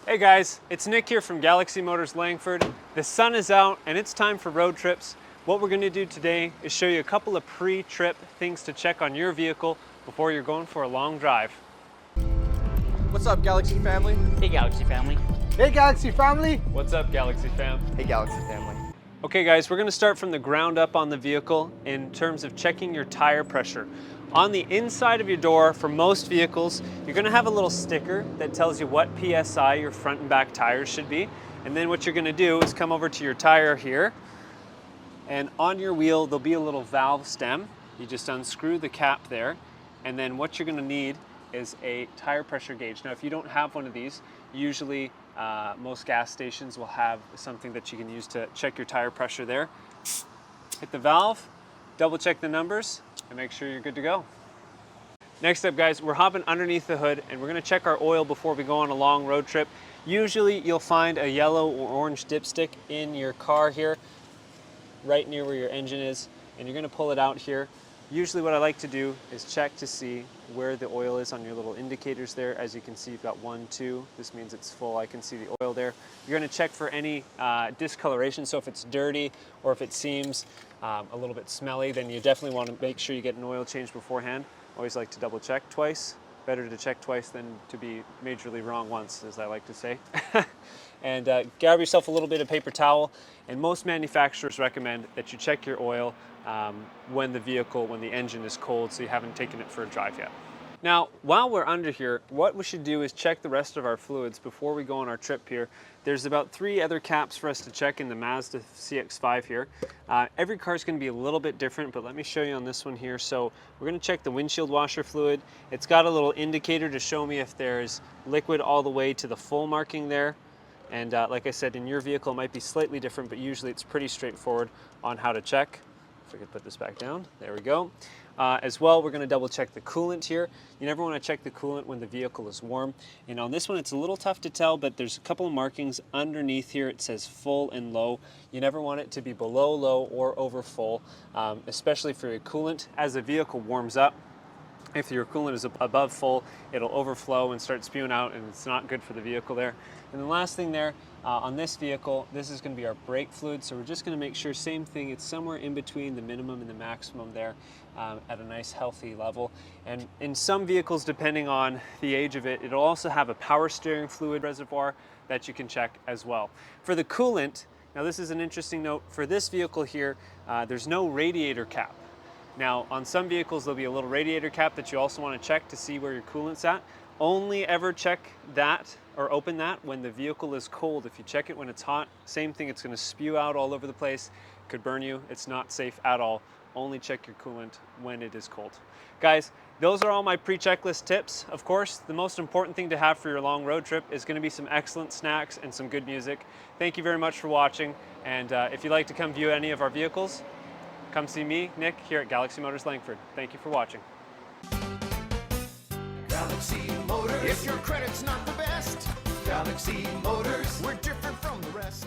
Hey guys, it's Nick here from Galaxy Motors Langford. The sun is out and it's time for road trips. What we're going to do today is show you a couple of pre-trip things to check on your vehicle before you're going for a long drive. What's up, Galaxy family? Hey Galaxy family. Hey Galaxy family! What's up, Galaxy fam? Hey, Galaxy family. Okay guys, we're going to start from the ground up on the vehicle in terms of checking your tire pressure. On the inside of your door, for most vehicles, you're going to have a little sticker that tells you what PSI your front and back tires should be. And then what you're going to do is come over to your tire here, and on your wheel there'll be a little valve stem. You just unscrew the cap there, and then what you're going to need is a tire pressure gauge. Now if you don't have one of these, usually most gas stations will have something that you can use to check your tire pressure there. Hit the valve, double check the numbers, and make sure you're good to go. Next up guys, we're hopping underneath the hood and we're going to check our oil before we go on a long road trip. Usually you'll find a yellow or orange dipstick in your car here, right near where your engine is, and you're going to pull it out here. Usually what I like to do is check to see where the oil is on your little indicators there. As you can see, you've got 1, 2. This means it's full. I can see the oil there. You're going to check for any discoloration. So if it's dirty or if it seems a little bit smelly, then you definitely want to make sure you get an oil change beforehand. Always like to double check twice. Better to check twice than to be majorly wrong once, as I like to say. And grab yourself a little bit of paper towel. And most manufacturers recommend that you check your oil when the engine is cold, so you haven't taken it for a drive yet. Now, while we're under here, what we should do is check the rest of our fluids before we go on our trip here. There's about 3 other caps for us to check in the Mazda CX-5 here. Every car is going to be a little bit different, but let me show you on this one here. So we're going to check the windshield washer fluid. It's got a little indicator to show me if there's liquid all the way to the full marking there. And like I said, in your vehicle it might be slightly different, but usually it's pretty straightforward on how to check. If I could put this back down, there we go. As well, we're going to double check the coolant here. You never want to check the coolant when the vehicle is warm. And on this one, it's a little tough to tell, but there's a couple of markings underneath here. It says full and low. You never want it to be below low or over full, especially for your coolant. As the vehicle warms up, if your coolant is above full, it'll overflow and start spewing out, and it's not good for the vehicle there. And the last thing there, on this vehicle, this is going to be our brake fluid, so we're just going to make sure, same thing, it's somewhere in between the minimum and the maximum there at a nice healthy level. And in some vehicles, depending on the age of it, it'll also have a power steering fluid reservoir that you can check as well. For the coolant, now this is an interesting note, for this vehicle here, there's no radiator cap. Now, on some vehicles, there'll be a little radiator cap that you also want to check to see where your coolant's at. Only ever check that or open that when the vehicle is cold. If you check it when it's hot, same thing, it's going to spew out all over the place. It could burn you. It's not safe at all. Only check your coolant when it is cold. Guys, those are all my pre-checklist tips. Of course, the most important thing to have for your long road trip is going to be some excellent snacks and some good music. Thank you very much for watching. And if you'd like to come view any of our vehicles, come see me, Nick, here at Galaxy Motors Langford. Thank you for watching. Galaxy Motors. If your credit's not the best, Galaxy Motors. We're different from the rest.